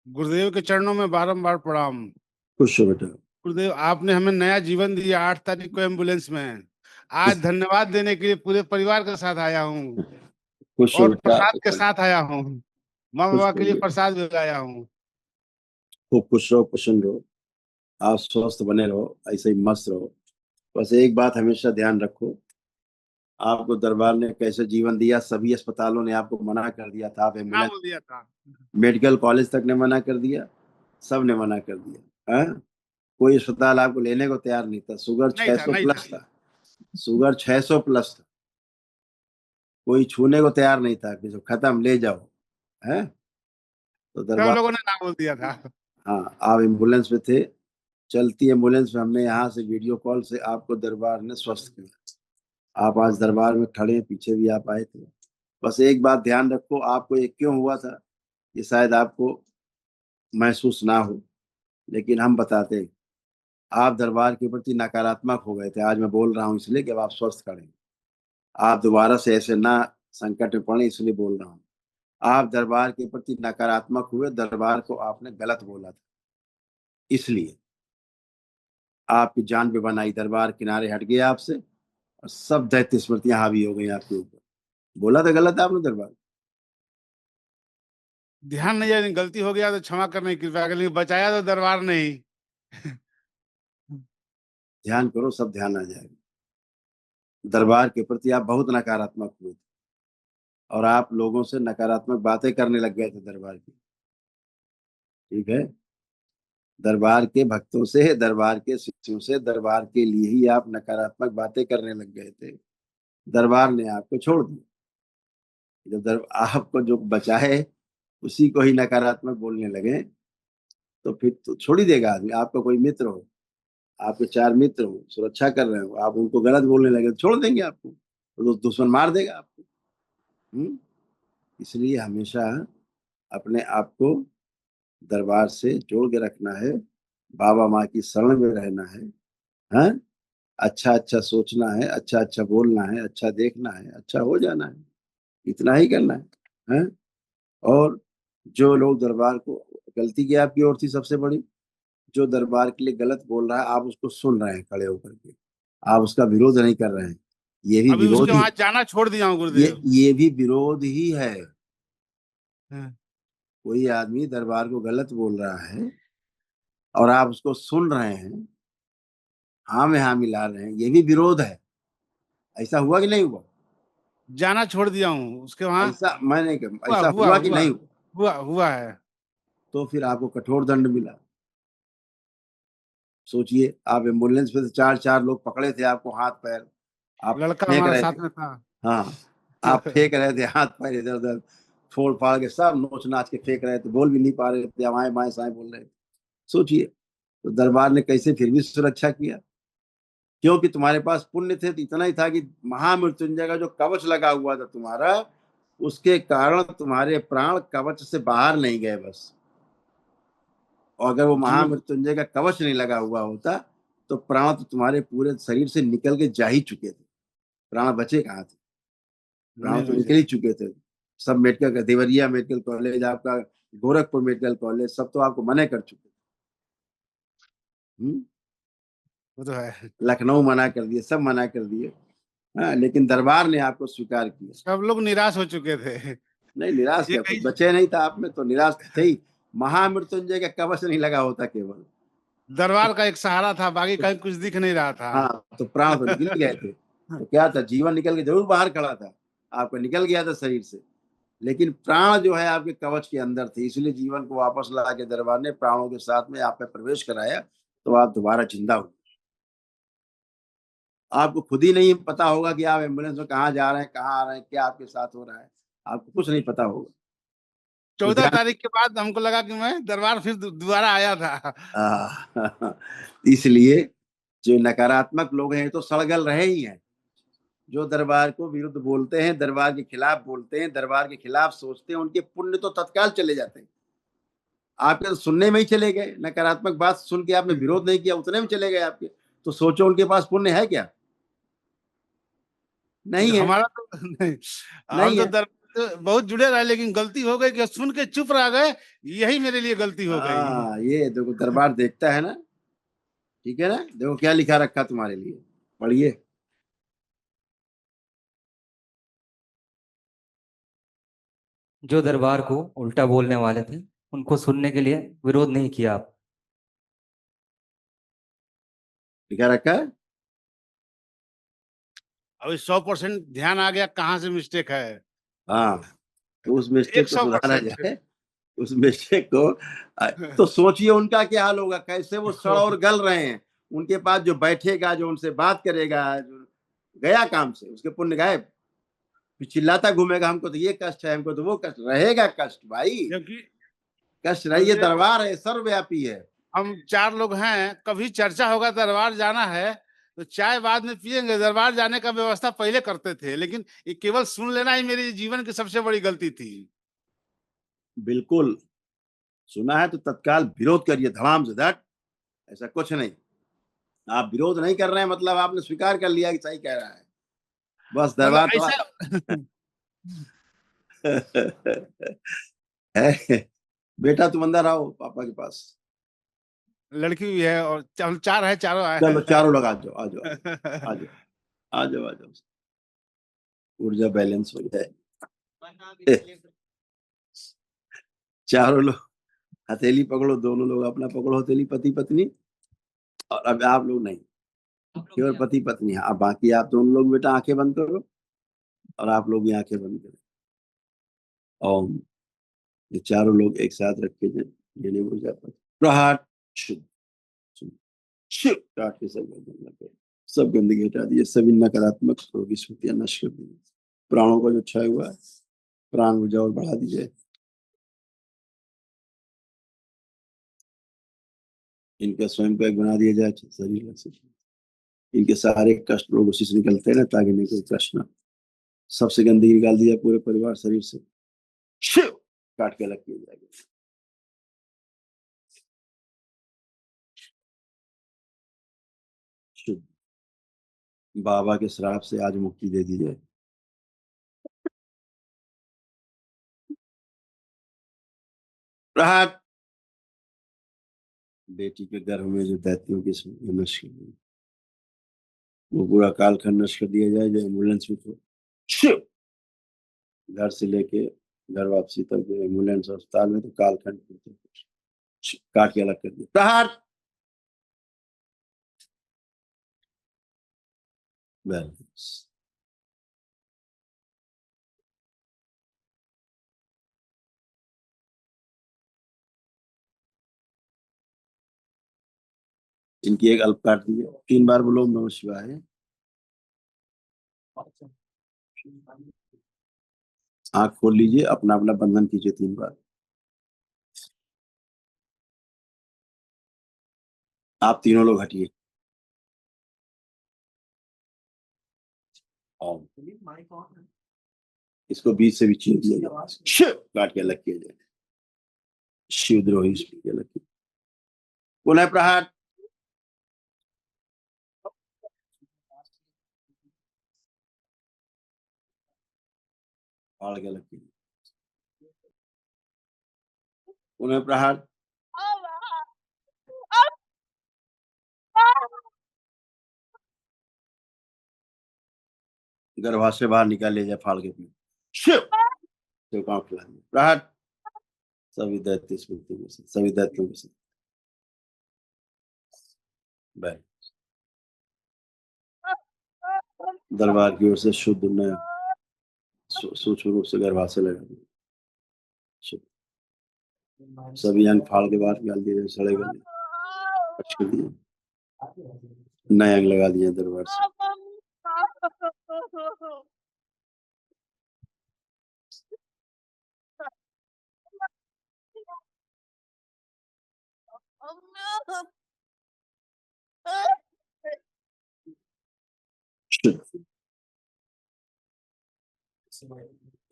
गुरुदेव के चरणों में बारंबार प्रणाम। खुश हो बेटा। गुरुदेव, आपने हमें नया जीवन दिया 8 तारीख को एम्बुलेंस में। आज धन्यवाद देने के लिए पूरे परिवार के साथ आया हूँ खुश हो और बेटा। प्रसाद के साथ आया हूँ। माँ खुश बाबा के लिए रहिए, प्रसाद भी लाया हूँ। खूब खुश रहो, प्रसन्न रहो, आप स्वस्थ बने रहो, ऐसे ही मस्त रहो। बस एक बात हमेशा ध्यान रखो, आपको दरबार ने कैसे जीवन दिया। सभी अस्पतालों ने आपको मना कर दिया था, आप हाँ, एम्बुलेंस, बोल दिया था। मेडिकल कॉलेज तक ने मना कर दिया, सब ने मना कर दिया। हाँ, कोई अस्पताल आपको लेने को तैयार नहीं था। शुगर नहीं था, 600 नहीं था। प्लस था, शुगर 600 प्लस था, कोई छूने को तैयार नहीं था कि जो खत्म ले जाओ। है तो सब दरबार, लोगों ने ना बोल दिया था। हाँ आप एम्बुलेंस में थे, चलती एम्बुलेंस में हमने यहाँ से वीडियो कॉल से आपको दरबार ने स्वस्थ किया। आप आज दरबार में खड़े हैं, पीछे भी आप आए थे। बस एक बात ध्यान रखो, आपको ये क्यों हुआ था ये शायद आपको महसूस ना हो, लेकिन हम बताते हैं। आप दरबार के प्रति नकारात्मक हो गए थे, आज मैं बोल रहा हूँ इसलिए कि अब आप स्वस्थ खड़े हैं। आप दोबारा से ऐसे ना संकट में पड़े, इसलिए बोल रहा हूँ। आप दरबार के प्रति नकारात्मक हुए, दरबार को आपने गलत बोला था, इसलिए आपकी जान पे बनाई, दरबार किनारे हट गया आपसे और सब दैत्य स्मृतियां हावी हो गई आपके ऊपर। बोला था गलत आपने दरबार। ध्यान नहीं है, गलती हो गया तो क्षमा करने की कृपया करें, बचाया तो दरबार ने ही। ध्यान करो, सब ध्यान आ जाएगा। दरबार के प्रति आप बहुत नकारात्मक हुए थे और आप लोगों से नकारात्मक बातें करने लग गए थे दरबार की। ठीक है, दरबार के भक्तों से, दरबार के शिष्यों से, दरबार के लिए ही आप नकारात्मक बातें करने लग गए थे। दरबार ने आपको छोड़ दिया। जब आपको जो बचाए उसी को ही नकारात्मक बोलने लगे तो फिर तो छोड़ ही देगा आदमी। आपका कोई मित्र हो, आपके 4 मित्र हो, सुरक्षा कर रहे हो, आप उनको गलत बोलने लगे तो छोड़ देंगे आपको, तो दुश्मन मार देगा आपको। इसलिए हमेशा अपने आप को दरबार से जोड़ के रखना है, बाबा माँ की शरण में रहना है। हाँ, अच्छा अच्छा सोचना है, अच्छा अच्छा बोलना है, अच्छा देखना है, अच्छा हो जाना है, इतना ही करना है। हाँ? और जो लोग दरबार को, गलती की आपकी ओर थी सबसे बड़ी, जो दरबार के लिए गलत बोल रहा है आप उसको सुन रहे हैं खड़े होकर के, आप उसका विरोध नहीं कर रहे हैं। ये भी अभी विरोध उसके ही, वहां जाना छोड़ दिया हूँ ये गुरुदेव। ये भी विरोध ही है। हाँ। कोई आदमी दरबार को गलत बोल रहा है और आप उसको सुन रहे हैं, हाँ में हाँ मिला रहे हैं, ये भी विरोध है। ऐसा हुआ कि नहीं हुआ? जाना छोड़ दिया हूँ उसके वहां। ऐसा मैंने हुआ ऐसा हुआ हुआ कि हुआ नहीं हुआ? हुआ हुआ है। तो फिर आपको कठोर दंड मिला। सोचिए, आप एम्बुलेंस पे से 4 4 लोग पकड़े थे आपको, हाथ पैर आप लड़का फेंक हमारा रहे थे। साथ में था। हाँ, आप फेंक रहे थे हाथ पैर इधर उधर, फोड़ फाड़ के सब नोच नाच के फेंक रहे थे, बोल भी नहीं पा रहे थे, हमारे बाएं साएं बोल रहे थे। सोचिए, तो दरबार ने कैसे फिर भी सुरक्षा किया, क्योंकि तुम्हारे पास पुण्य थे। तो इतना ही था कि महामृत्युंजय का जो कवच लगा हुआ था तुम्हारा, उसके कारण तुम्हारे प्राण कवच से बाहर नहीं गए बस। और अगर वो जी। महामृत्युंजय का कवच नहीं लगा हुआ होता तो प्राण तो तुम्हारे पूरे शरीर से निकल के जा ही चुके थे। प्राण बचे कहाँ थे? प्राण नहीं तो बचे। निकल ही चुके थे। सब मेडिकल, देवरिया मेडिकल कॉलेज आपका, गोरखपुर मेडिकल कॉलेज, सब तो आपको मना कर चुके थे। वो तो है। लखनऊ मना कर दिए, सब मना कर दिए। हाँ, लेकिन दरबार ने आपको स्वीकार किया। सब लोग निराश हो चुके थे। नहीं, निराश ये क्या, कुछ कहीं बचे नहीं था आप में, तो निराश थे ही। महामृत्युंजय का कवच नहीं लगा होता केवल। दरबार का एक सहारा था, बाकी कहीं कुछ दिख नहीं रहा था। हाँ, तो प्राण तो निकल गए थे। तो क्या था, जीवन निकल के जरूर बाहर खड़ा था, आपका निकल गया था शरीर से, लेकिन प्राण जो है आपके कवच के अंदर थे, इसलिए जीवन को वापस ला के दरबार ने प्राणों के साथ में आप में प्रवेश कराया, तो आप दोबारा जिंदा हुए। आपको खुद ही नहीं पता होगा कि आप एम्बुलेंस में कहाँ जा रहे हैं, कहाँ आ रहे हैं, क्या आपके साथ हो रहा है, आपको कुछ नहीं पता होगा। तो 14 तारीख के बाद हमको लगा कि मैं दरबार फिर दोबारा आया था। इसलिए जो नकारात्मक लोग हैं तो सड़गल रहे ही हैं। जो दरबार को विरुद्ध बोलते हैं, दरबार के खिलाफ बोलते हैं, दरबार के खिलाफ सोचते हैं, उनके पुण्य तो तत्काल चले जाते हैं। आपके तो सुनने में ही चले गए, नकारात्मक बात सुन के आपने विरोध नहीं किया, उतने में चले गए आपके। तो सोचो उनके पास पुण्य है क्या? नहीं है, हमारा तो नहीं। हम नहीं तो है। तो बहुत जुड़े रहे, लेकिन गलती हो गई कि सुन के चुप रह गए, यही मेरे लिए गलती हो गई। हाँ, ये देखो दरबार देखता है ना, ठीक है ना, देखो क्या लिखा रखा तुम्हारे लिए, पढ़िए। जो दरबार को उल्टा बोलने वाले थे उनको सुनने के लिए विरोध नहीं किया आप। लिखा रखा है। अभी 100% ध्यान आ गया कहाँ से मिस्टेक है। हाँ, तो उस मिस्टेक को सुधारा 100%। जाए, उस मिस्टेक को। तो सोचिए उनका क्या हाल होगा, कैसे वो सड़ और गल रहे हैं। उनके पास जो बैठेगा, जो उनसे बात करेगा, जो गया काम से, उसके पुण्य गायब। फिर चिल्लाता घूमेगा, हमको तो ये कष्ट है, हमको तो वो कष्ट, रहेगा कष्ट भाई, क्योंकि कष्ट रहिए। दरबार है, सर्वव्यापी है। हम 4 लोग हैं, कभी चर्चा होगा दरबार जाना है तो चाय बाद में पियेंगे, दरबार जाने का व्यवस्था पहले करते थे, लेकिन ये केवल सुन लेना ही मेरी जीवन की सबसे बड़ी गलती थी। बिल्कुल, सुना है तो तत्काल विरोध करिए, धड़ाम से धट। ऐसा कुछ नहीं, आप विरोध नहीं कर रहे हैं मतलब आपने स्वीकार कर लिया कि सही कह रहा है, बस मतलब दरबार थोड़ा ऐसा है। बेटा तुम अंदर आओ पापा के पास। लड़की भी है और हम 4 है, चारों आए चलो हैं। चारों लोग आ जाओ, आ जाओ, आ जाओ, आ जाओ, आ जाओ, ऊर्जा बैलेंस हो जाए। चारों लोग हथेली पकड़ो, दोनों लोग अपना पकड़ो हथेली, पति पत्नी। और अब आप लोग नहीं, केवल पति पत्नी है। अब बाकी आप दोनों लोग बेटा आंखें बंद करो, और आप लोग भी आंखें बंद करो। और ये चारों लोग एक साथ रखे जाए, ये नहीं हो जाता। प्रहार शुद्ध, शुद्ध, शुद्ध, काट के सब गर्दन लगे, सब गंदगी हटा दिए, सभी नकारात्मक रोगी स्मृतियां नष्ट कर दी। प्राणों का जो क्षय हुआ है, प्राण ऊर्जा और बढ़ा दीजिए। इनका स्वयं का एक बना दिया जाए शरीर से। इनके सारे कष्ट रोग उसी से निकलते हैं ना, ताकि नहीं कोई कष्ट ना। सबसे गंदगी निकाल दिया पूरे परिवार शरीर से, शिव काट के अलग किया जाएगा। शुद्ध, बाबा के श्राप से आज मुक्ति दे दी जाए। प्रहार, बेटी के गर्भ में जो दैत्यों की नष्ट कर दी, वो पूरा कालखंड नष्ट कर दिया जाए। जो एम्बुलेंस में तो शिव, घर से लेके घर वापसी तक जो एम्बुलेंस अस्पताल में, तो कालखंड काट के अलग कर दिया। प्रहार, बैलेंस। इनकी एक अल्प काट दीजिए, 3 बार बोलो ओम नमः शिवाय। आंख खोल लीजिए, अपना अपना बंधन कीजिए 3 बार। आप तीनों लोग हटिए। और इसको बीच से भी चीर दिया जाए, शिव काट के अलग किया जाए। शिवद्रोही के अलग किया। पुनः प्रहार, फाड़ के अलग किया। पुनः प्रहार, गर्भाशय से बाहर निकाल लिया जाए फाड़ के अपने, शिव तो काम खिला दिया। प्रहार, सभी दैत्य स्मृति में से, सभी दैत्यों में से दरबार की ओर से शुद्ध नया सूक्ष्म रूप से गर्भाशय लगा दिया। सभी अंग फाड़ के बाहर निकाल दिए, सड़े गले कर दिए, नए अंग लगा दिए दरबार से।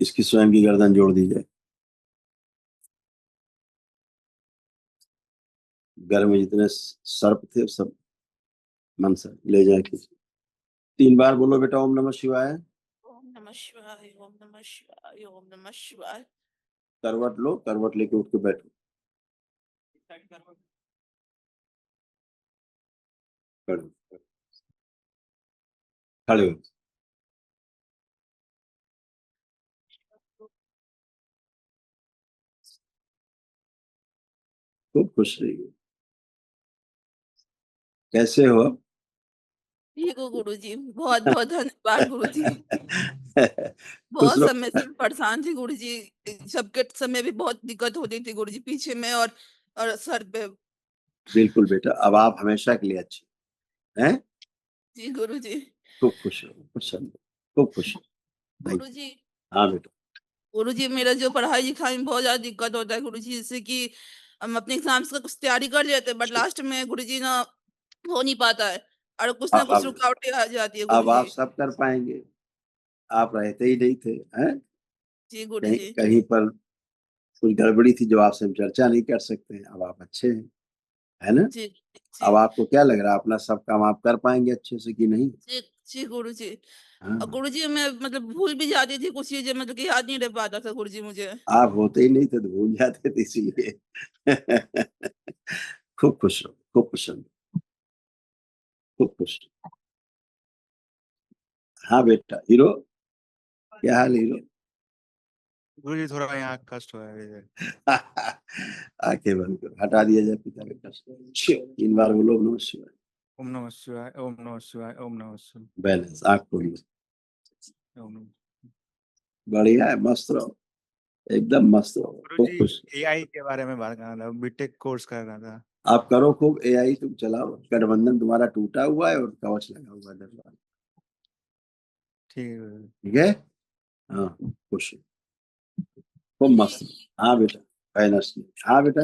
इसकी स्वयं की गर्दन जोड़ दी जाए। घर में जितने सर्प थे सब मन से ले जाए। 3 बार बोलो बेटा ओम नमः शिवाय। नमः शिवाय, ओम नमः शिवाय, ओम नमः शिवाय। करवट लो, करवट लेके उठ के बैठो। खड़े हो, खड़े हो। खूब खुश रहिए। कैसे हो अब? ठीक हो गुरुजी, बहुत बहुत धन्यवाद गुरुजी। खुश बहुत रहो। समय से परेशान थी गुरुजी, सबके समय भी बहुत दिक्कत होती थी गुरुजी, पीछे में और सर पे। बिल्कुल बेटा, अब आप हमेशा के लिए अच्छे हैं। जी गुरुजी। खूब खुश रहो, खुश रहो, खूब खुश रहो। गुरुजी, हाँ बेटा। गुरुजी मेरा जो पढ़ाई लिखाई में बहुत ज्यादा दिक्कत होता है गुरुजी, जैसे कि हम अपने एग्जाम्स का कुछ तैयारी कर लेते हैं बट लास्ट में गुरुजी ना हो नहीं पाता है, और कुछ ना कुछ अब रुकावटें आ जाती है अब आप गुरुजी। सब कर पाएंगे। आप रहते ही नहीं थे, हैं? जी कहीं गुरुजी। कहीं पर कुछ गड़बड़ी थी जो आपसे हम चर्चा नहीं कर सकते हैं। अब आप अच्छे हैं, है ना? जी अब जी आपको क्या लग रहा है, अपना सब काम आप कर पाएंगे अच्छे से कि नहीं? जी जी गुरुजी। हाँ, और गुरुजी मैं मतलब भूल भी जाती थी कुछ चीजें, मतलब कि याद नहीं रह पाता था गुरुजी मुझे। आप होते ही नहीं थे तो भूल जाते थे इसीलिए। खूब खुश रहो, खूब खुश रहो, खूब खुश रहो। हाँ बेटा, हीरो, क्या हाल हीरो? गुरुजी थोड़ा यहाँ कष्ट हो रहा है। आंखें बंद करो, हटा दिया जाए पिता के कष्ट। 3 बार बोलो ओम नमः शिवाय। ओम नमः शिवाय, ओम नमः शिवाय, ओम नमः शिवाय, बैलेंस, आंख खोलो। ओम नमः। बढ़िया है, मस्त रहो, एकदम मस्त रहो, खूब गुरुजी खुश। एआई के बारे में बात करना था, बीटेक कोर्स कर रहा था। आप करो खूब, एआई तुम चलाओ। गठबंधन तुम्हारा टूटा हुआ है और कवच लगा हुआ है दरबार। ठीक है गुरुजी। ठीक है? हाँ, खुश रहो, खूब मस्त रहो। हाँ बेटा, फाइनस। हाँ बेटा।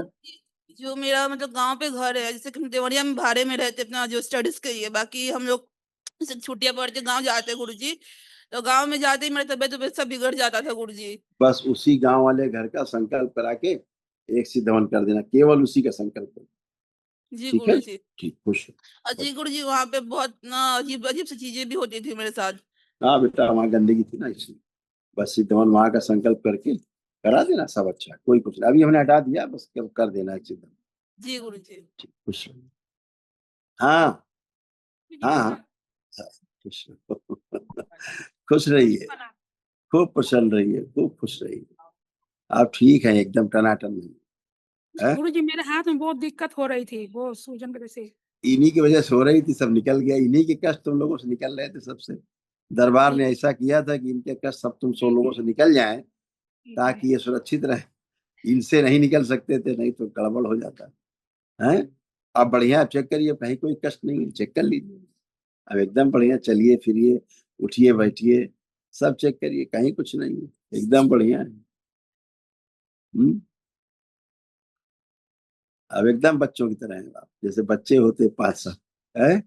जो मेरा मतलब गांव पे घर है, जैसे कि हम देवरिया में भाड़े में रहते अपना जो स्टडीज के लिए, बाकी हम लोग जैसे छुट्टियां पड़ते गांव जाते हैं गुरुजी, तो गांव में जाते ही मेरा तबियत तबियत सब बिगड़ जाता था गुरुजी। बस उसी गांव वाले घर का संकल्प करा के एक सिद्ध हवन कर देना, केवल उसी का संकल्प करो। जी ठीक है? गुरुजी। ठीक, खुश और रहो। जी गुरुजी वहाँ पे बहुत ना अजीब अजीब सी चीजें भी होती थी मेरे साथ। हाँ बेटा, वहाँ गंदगी थी ना, इसलिए बस सिद्ध हवन वहाँ का संकल्प करके करा देना, सब अच्छा, कोई कुछ नहीं। अभी हमने हटा दिया, बस कर देना एक सिद्ध हवन। जी गुरुजी। ठीक, खुश रहो। हाँ हाँ हाँ हाँ, खुश रहो। खुश रहिए, खूब प्रसन्न रहिए, खूब खुश रहिए। आप ठीक हैं, एकदम टनाटन नहीं है? गुरुजी मेरे हाथ में बहुत दिक्कत हो रही थी, वो सूजन की वजह से। इन्हीं की वजह से हो रही थी, सब निकल गया। इन्हीं के कष्ट तुम लोगों से निकल रहे थे सबसे। दरबार ने ऐसा किया था कि इनके कष्ट सब तुम 100 लोगों से निकल जाएं, ताकि ये सुरक्षित रहे। इनसे नहीं निकल सकते थे, नहीं तो गड़बड़ हो जाता है। आप बढ़िया चेक करिए, कहीं कोई कष्ट नहीं है, चेक कर लीजिए। अब एकदम बढ़िया, चलिए फिरिए, उठिए बैठिए, सब चेक करिए, कहीं कुछ नहीं है, एकदम बढ़िया है। अब एकदम बच्चों की तरह हैं आप, जैसे बच्चे होते 5 साल है।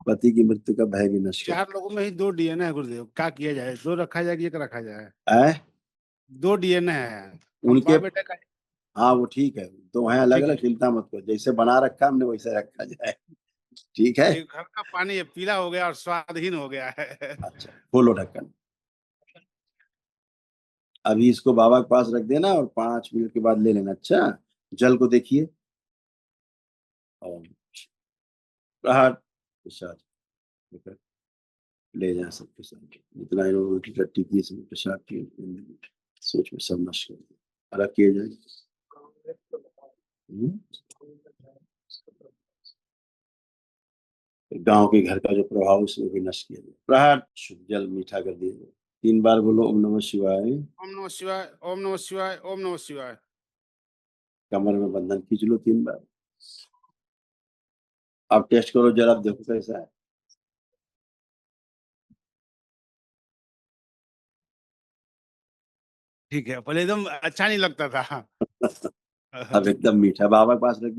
पति की मृत्यु का भय भी नष्ट 4 लोगों में ही 2 डीएनए है गुरुदेव, क्या किया जाए? 2 रखा जाए कि 1 रखा जाए? है। 2 डीएनए है, हम उनके, बाप बेटे का। हाँ वो ठीक है, तो वहाँ अलग ठीक अलग, है। चिंता मत करो, जैसे बना रखा हमने वैसे रखा जाए। ठीक है? ये घर का पानी है, पीला हो गया और स्वादहीन हो गया है। अच्छा, खोलो ढक्कन। अभी इसको बाबा के पास रख देना और 5 मिनट के बाद ले लेना। अच्छा, जल को देखिए और प्रहार के साथ लेकर ले जाए सबके साथ। जितना इन्होंने उल्टी टट्टी की, इसमें पेशाब की, सोच में सब नष्ट कर दिया, अलग किए जाए। गांव के घर का जो प्रभाव, उसमें भी नष्ट किया जाए। प्रहार, शुद्ध जल मीठा कर दिया जाए। 3 बार बोलो ओम नमः शिवाय। ओम नमः शिवाय, ओम नमः शिवाय, ओम नमः शिवाय। कमर में बंधन खींच लो 3 बार। अब टेस्ट करो जरा, आप देखो कैसा है। ठीक है, पहले एकदम अच्छा नहीं लगता था। अब एकदम मीठा, बाबा के पास रख